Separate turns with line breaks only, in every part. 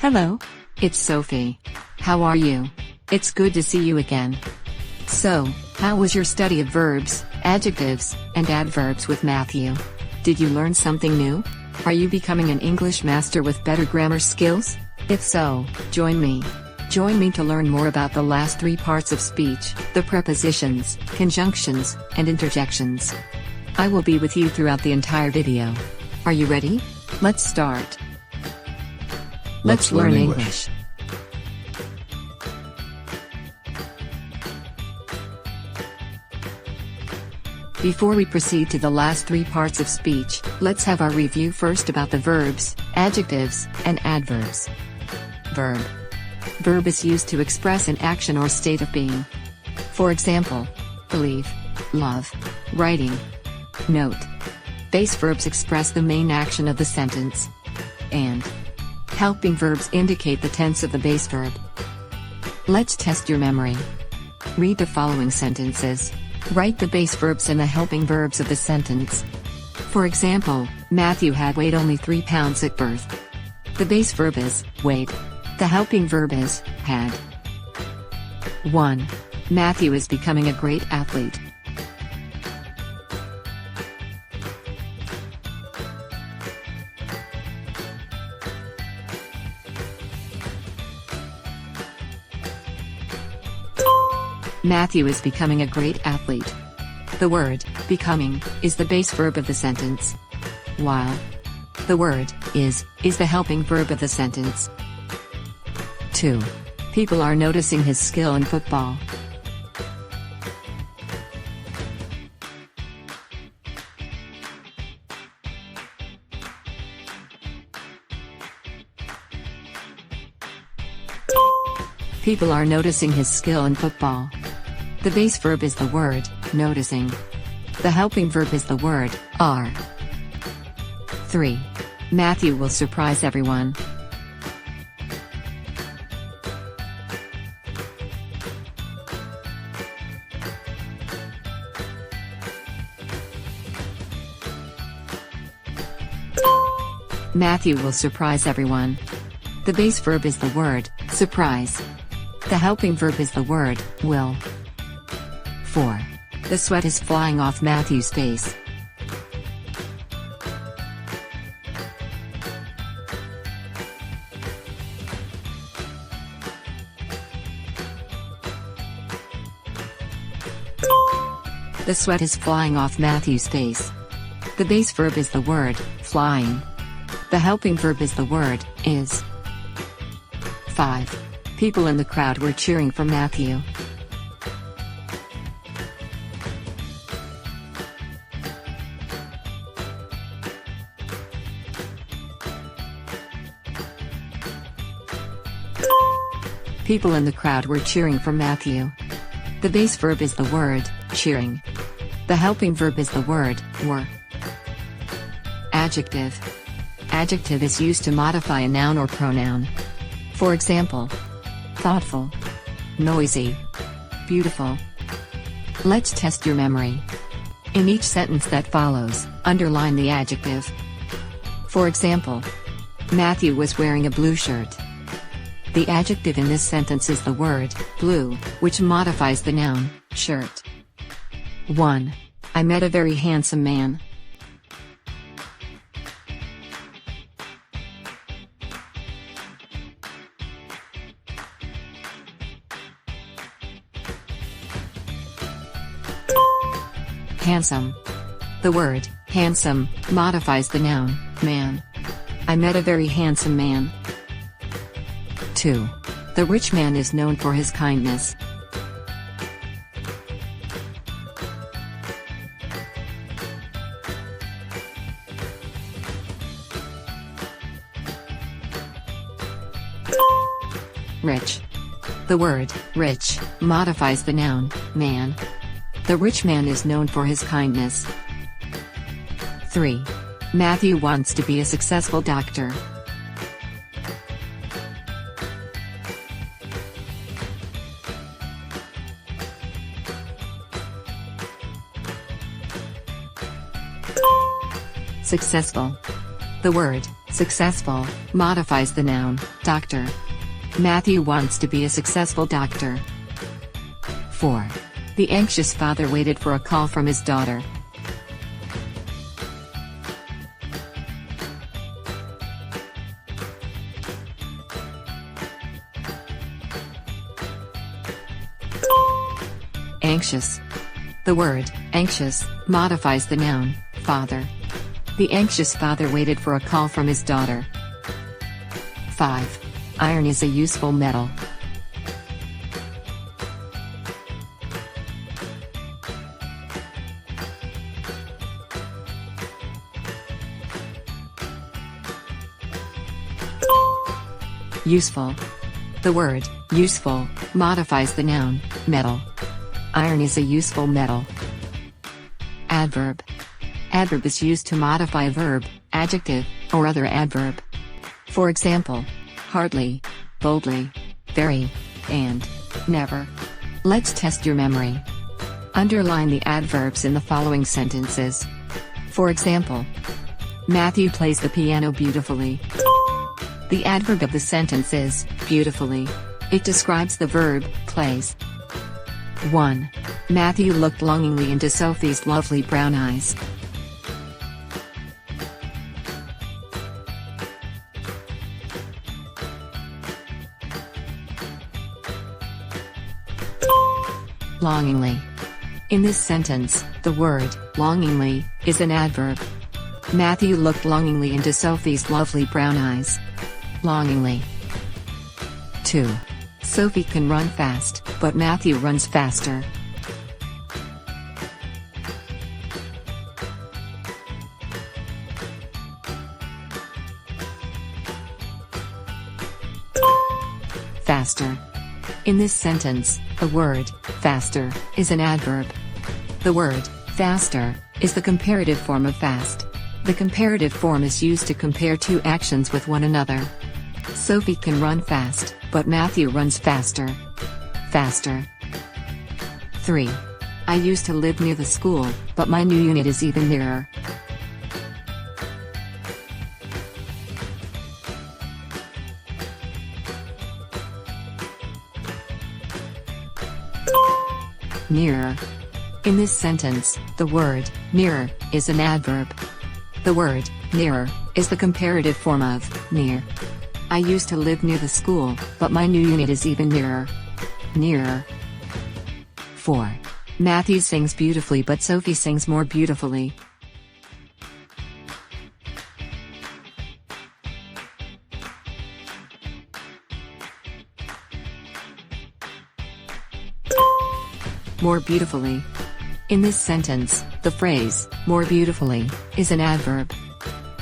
Hello. It's Sophie. How are you? It's good to see you again. So, how was your study of verbs, adjectives, and adverbs with Matthew? Did you learn something new? Are you becoming an English master with better grammar skills? If so, join me. Join me to learn more about the last three parts of speech, the prepositions, conjunctions, and interjections. I will be with you throughout the entire video. Are you ready? Let's start. Let's learn English. Before we proceed to the last three parts of speech, let's have our review first about the verbs, adjectives, and adverbs. Verb. Verb is used to express an action or state of being. For example, believe, love, writing. Note. Base verbs express the main action of the sentence. And helping verbs indicate the tense of the base verb. Let's test your memory. Read the following sentences. Write the base verbs and the helping verbs of the sentence. For example, Matthew had weighed only 3 pounds at birth. The base verb is weighed. The helping verb is had. 1. Matthew is becoming a great athlete. Matthew is becoming a great athlete. The word, becoming, is the base verb of the sentence. While the word, is the helping verb of the sentence. 2. People are noticing his skill in football. People are noticing his skill in football. The base verb is the word, noticing. The helping verb is the word, are. 3. Matthew will surprise everyone. Matthew will surprise everyone. The base verb is the word, surprise. The helping verb is the word, will. 4. The sweat is flying off Matthew's face. The sweat is flying off Matthew's face. The base verb is the word, flying. The helping verb is the word, is. 5. People in the crowd were cheering for Matthew. People in the crowd were cheering for Matthew. The base verb is the word, cheering. The helping verb is the word, were. Adjective. Adjective is used to modify a noun or pronoun. For example, thoughtful, noisy, beautiful. Let's test your memory. In each sentence that follows, underline the adjective. For example, Matthew was wearing a blue shirt. The adjective in this sentence is the word, blue, which modifies the noun, shirt. 1. I met a very handsome man. Handsome. The word, handsome, modifies the noun, man. I met a very handsome man. 2. The rich man is known for his kindness. Rich. The word, rich, modifies the noun, man. The rich man is known for his kindness. 3. Matthew wants to be a successful doctor. Successful. The word, Successful modifies the noun, doctor. Matthew wants to be a successful doctor. 4. The anxious father waited for a call from his daughter. Anxious. The word anxious modifies the noun, father. The anxious father waited for a call from his daughter. 5. Iron is a useful metal. Useful. The word useful modifies the noun, metal. Iron is a useful metal. Adverb. Adverb is used to modify a verb, adjective, or other adverb. For example, hardly, boldly, very, and never. Let's test your memory. Underline the adverbs in the following sentences. For example, Matthew plays the piano beautifully. The adverb of the sentence is beautifully. It describes the verb plays. 1. Matthew looked longingly into Sophie's lovely brown eyes. Longingly. In this sentence, the word longingly is an adverb. Matthew looked longingly into Sophie's lovely brown eyes. Longingly. 2. Sophie can run fast, but Matthew runs faster. Faster. In this sentence, the word faster is an adverb. The word faster is the comparative form of fast. The comparative form is used to compare two actions with one another. Sophie can run fast, but Matthew runs faster. Faster. 3. I used to live near the school, but my new unit is even nearer. Nearer. In this sentence, the word nearer is an adverb. The word nearer is the comparative form of near. I used to live near the school, but my new unit is even nearer. Nearer. 4. Matthew sings beautifully, but Sophie sings more beautifully. More beautifully. In this sentence, the phrase more beautifully is an adverb.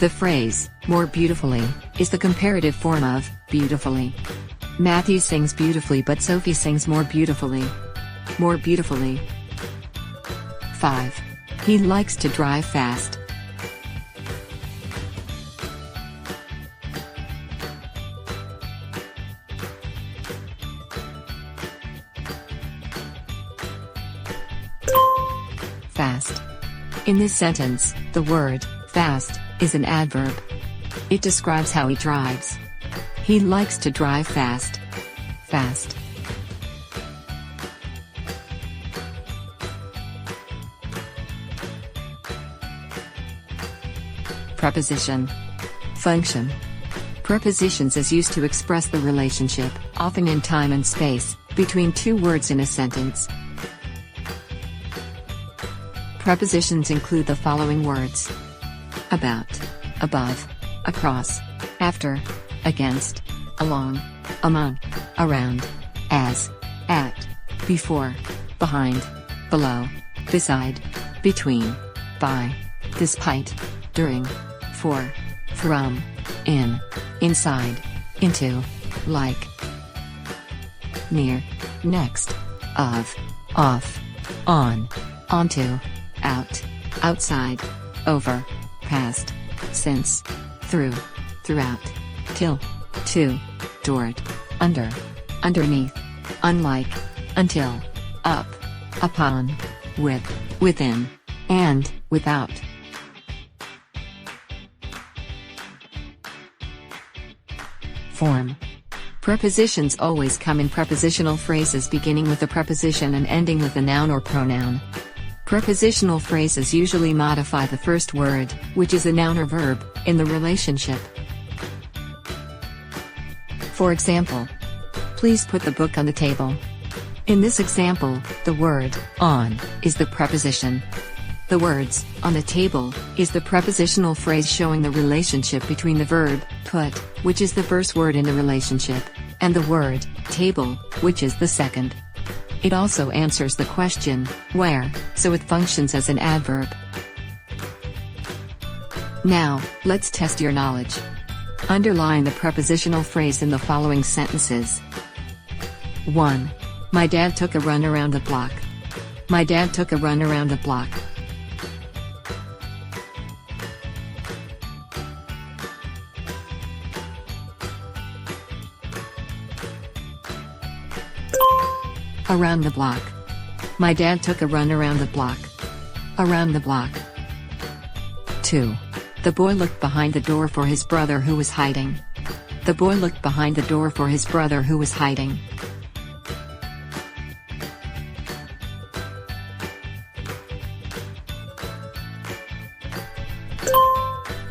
The phrase more beautifully is the comparative form of beautifully. Matthew sings beautifully, but Sophie sings more beautifully. More beautifully. 5. He likes to drive fast. Fast. In this sentence, the word fast is an adverb. It describes how he drives. He likes to drive fast. Fast. Preposition. Function. Prepositions is used to express the relationship, often in time and space, between two words in a sentence. Prepositions include the following words: about, above, across, after, against, along, among, around, as, at, before, behind, below, beside, between, by, despite, during, for, from, in, inside, into, like, near, next, of, off, on, onto, out, outside, over, past, since, through, throughout, till, to, toward, under, underneath, unlike, until, up, upon, with, within, and without. Form. Prepositions always come in prepositional phrases beginning with a preposition and ending with a noun or pronoun. Prepositional phrases usually modify the first word, which is a noun or verb, in the relationship. For example, please put the book on the table. In this example, the word on is the preposition. The words on the table is the prepositional phrase showing the relationship between the verb put, which is the first word in the relationship, and the word table, which is the second. It also answers the question where, so it functions as an adverb. Now, let's test your knowledge. Underline the prepositional phrase in the following sentences. 1. My dad took a run around the block. My dad took a run around the block. Around the block. My dad took a run around the block. Around the block. 2. The boy looked behind the door for his brother who was hiding. The boy looked behind the door for his brother who was hiding.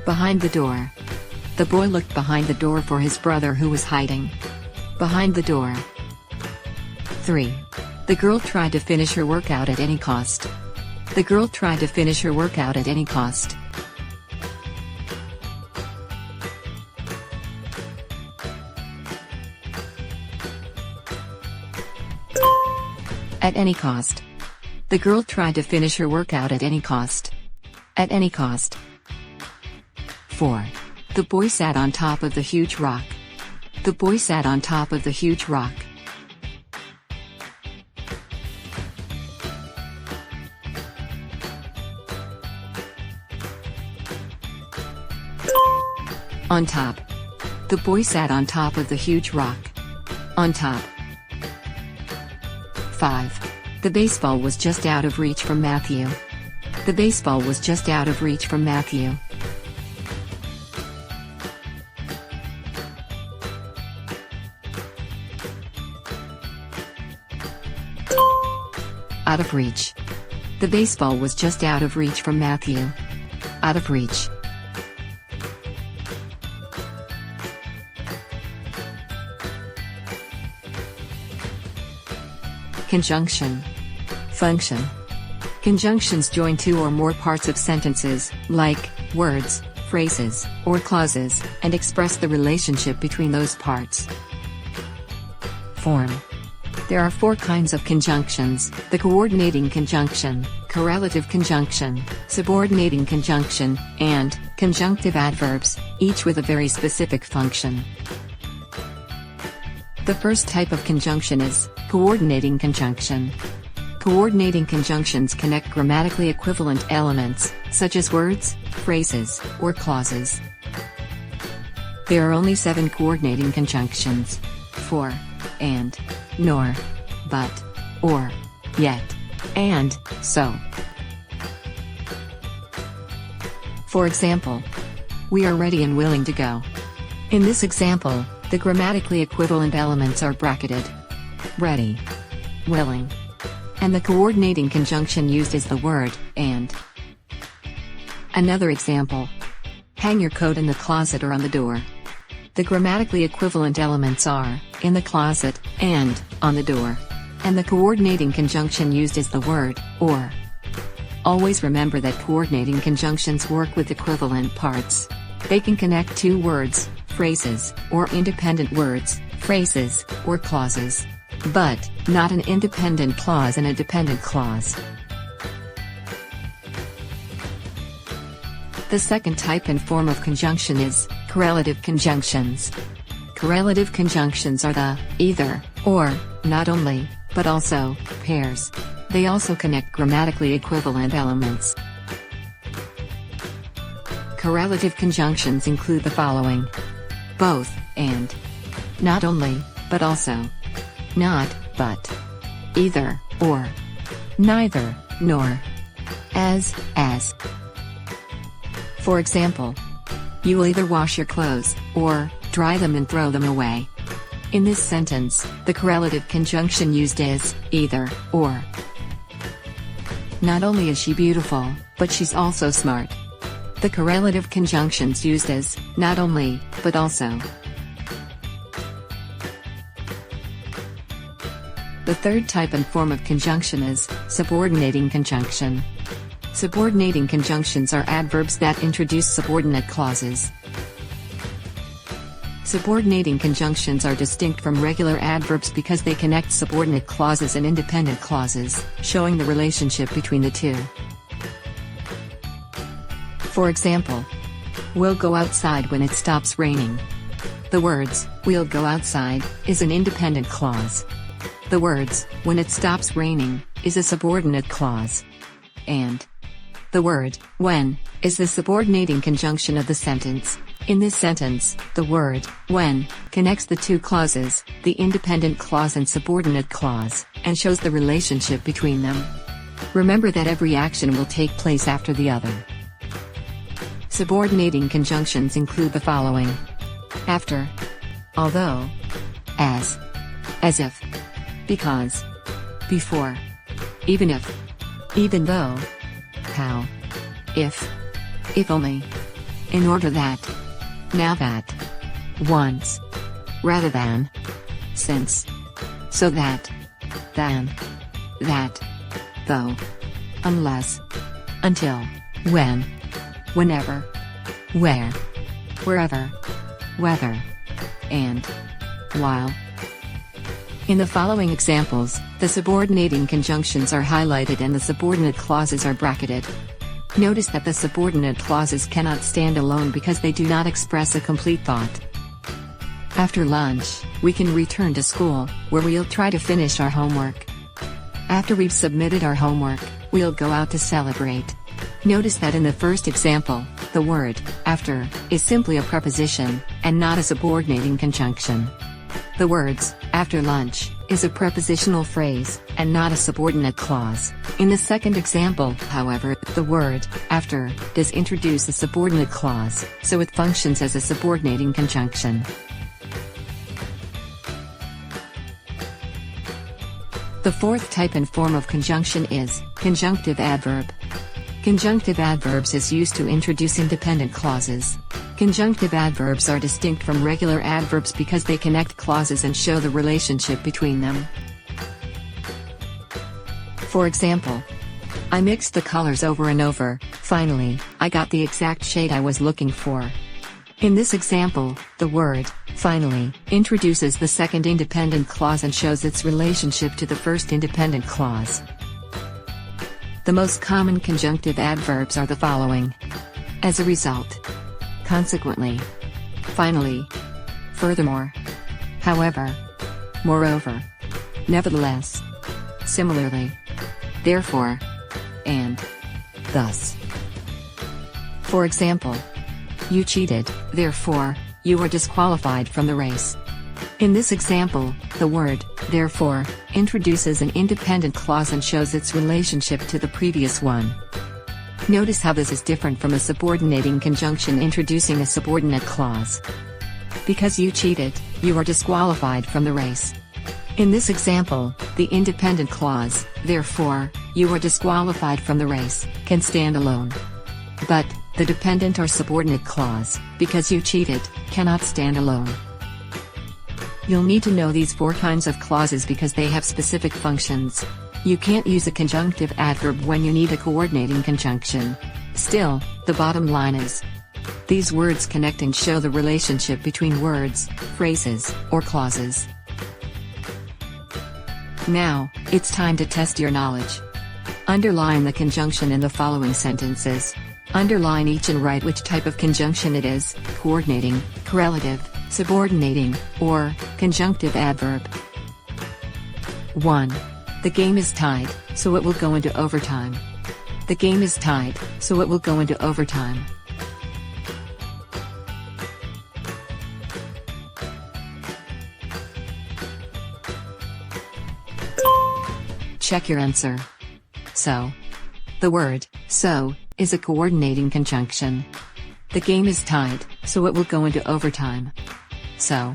Behind the door. The boy looked behind the door for his brother who was hiding. Behind the door. 3. The girl tried to finish her workout at any cost. The girl tried to finish her workout at any cost. At any cost. The girl tried to finish her workout at any cost. At any cost. 4. The boy sat on top of the huge rock. The boy sat on top of the huge rock. On top. The boy sat on top of the huge rock. On top. 5. The baseball was just out of reach from Matthew. The baseball was just out of reach from Matthew. Out of reach. The baseball was just out of reach from Matthew. Out of reach. Conjunction. Function. Conjunctions join two or more parts of sentences, like words, phrases, or clauses, and express the relationship between those parts. Form. There are four kinds of conjunctions: the coordinating conjunction, correlative conjunction, subordinating conjunction, and conjunctive adverbs, each with a very specific function. The first type of conjunction is coordinating conjunction. Coordinating conjunctions connect grammatically equivalent elements, such as words, phrases, or clauses. There are only 7 coordinating conjunctions: for, and, nor, but, or, yet, and, so. For example, we are ready and willing to go. In this example, the grammatically equivalent elements are bracketed. Ready, willing, and the coordinating conjunction used is the word and. Another example: hang your coat in the closet or on the door. The grammatically equivalent elements are in the closet and on the door, and the coordinating conjunction used is the word or. Always remember that coordinating conjunctions work with equivalent parts. They can connect two words, phrases, or independent words, phrases, or clauses, but not an independent clause and a dependent clause. The second type and form of conjunction is correlative conjunctions. Correlative conjunctions are the either, or, not only, but also, pairs. They also connect grammatically equivalent elements. Correlative conjunctions include the following: both, and, not only, but also, not, but, either, or, neither, nor, as. For example, you will either wash your clothes, or dry them and throw them away. In this sentence, the correlative conjunction used is either, or. Not only is she beautiful, but she's also smart. The correlative conjunctions used is not only, but also. The third type and form of conjunction is subordinating conjunction. Subordinating conjunctions are adverbs that introduce subordinate clauses. Subordinating conjunctions are distinct from regular adverbs because they connect subordinate clauses and independent clauses, showing the relationship between the two. For example, we'll go outside when it stops raining. The words, we'll go outside, is an independent clause. The words, when it stops raining, is a subordinate clause. And the word, when, is the subordinating conjunction of the sentence. In this sentence, the word, when, connects the two clauses, the independent clause and subordinate clause, and shows the relationship between them. Remember that every action will take place after the other. Subordinating conjunctions include the following: after, although, as if, because, before, even if, even though, how, if only, in order that, now that, once, rather than, since, so that, than, that, though, unless, until, when, whenever, where, wherever, whether, and while. In the following examples, the subordinating conjunctions are highlighted and the subordinate clauses are bracketed. Notice that the subordinate clauses cannot stand alone because they do not express a complete thought. After lunch, we can return to school, where we'll try to finish our homework. After we've submitted our homework, we'll go out to celebrate. Notice that in the first example, the word, after, is simply a preposition, and not a subordinating conjunction. The words, after lunch, is a prepositional phrase, and not a subordinate clause. In the second example, however, the word, after, does introduce a subordinate clause, so it functions as a subordinating conjunction. The fourth type and form of conjunction is conjunctive adverb. Conjunctive adverbs is used to introduce independent clauses. Conjunctive adverbs are distinct from regular adverbs because they connect clauses and show the relationship between them. For example, I mixed the colors over and over, finally, I got the exact shade I was looking for. In this example, the word, finally, introduces the second independent clause and shows its relationship to the first independent clause. The most common conjunctive adverbs are the following: as a result, consequently, finally, furthermore, however, moreover, nevertheless, similarly, therefore, and thus. For example, you cheated, therefore, you are disqualified from the race. In this example, the word, therefore, introduces an independent clause and shows its relationship to the previous one. Notice how this is different from a subordinating conjunction introducing a subordinate clause. Because you cheated, you are disqualified from the race. In this example, the independent clause, therefore, you are disqualified from the race, can stand alone. But, the dependent or subordinate clause, because you cheated, cannot stand alone. You'll need to know these four kinds of clauses because they have specific functions. You can't use a conjunctive adverb when you need a coordinating conjunction. Still, the bottom line is, these words connect and show the relationship between words, phrases, or clauses. Now, it's time to test your knowledge. Underline the conjunction in the following sentences. Underline each and write which type of conjunction it is: coordinating, correlative, subordinating, or conjunctive adverb. 1. The game is tied, so it will go into overtime. The game is tied, so it will go into overtime. Check your answer. So. The word, so, is a coordinating conjunction. The game is tied, so it will go into overtime. So.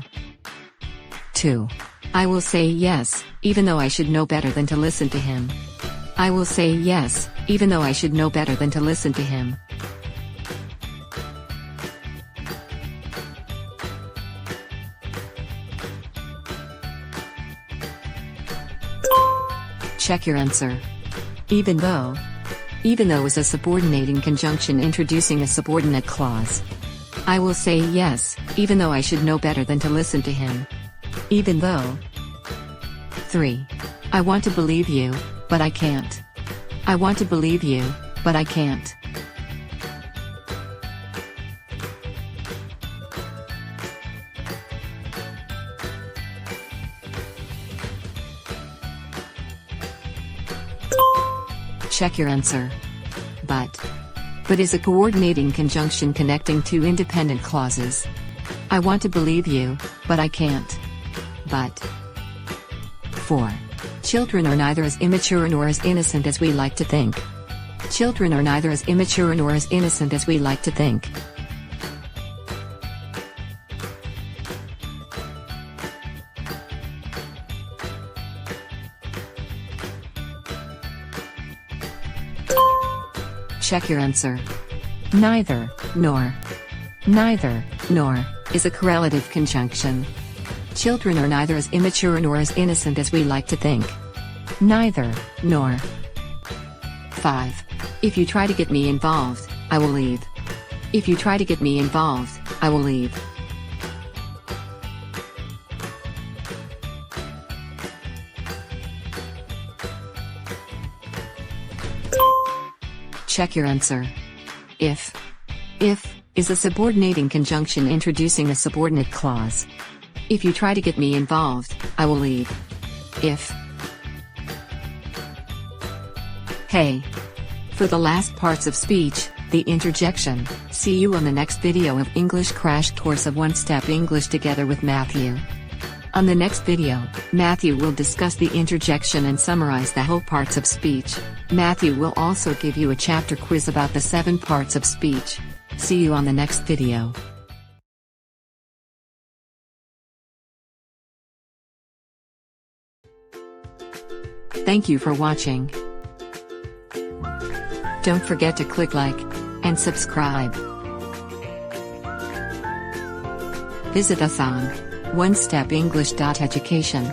2. I will say yes, even though I should know better than to listen to him. I will say yes, even though I should know better than to listen to him. Check your answer. Even though. Even though is a subordinating conjunction introducing a subordinate clause. I will say yes, even though I should know better than to listen to him. Even though. 3. I want to believe you, but I can't. I want to believe you, but I can't. Check your answer. But is a coordinating conjunction connecting two independent clauses. I want to believe you, but I can't. But. 4. Children are neither as immature nor as innocent as we like to think. Children are neither as immature nor as innocent as we like to think. Check your answer. Neither, nor. Neither, nor, is a correlative conjunction. Children are neither as immature nor as innocent as we like to think. Neither, nor. 5. If you try to get me involved, I will leave. If you try to get me involved, I will leave. Check your answer. If is a subordinating conjunction introducing a subordinate clause. If you try to get me involved, I will leave. If. Hey. For the last parts of speech, the interjection, see you on the next video of English Crash Course of One Step English together with Matthew. On the next video, Matthew will discuss the interjection and summarize the whole parts of speech. Matthew will also give you a chapter quiz about the 7 parts of speech. See you on the next video. Thank you for watching. Don't forget to click like and subscribe. Visit us on onestepenglish.education.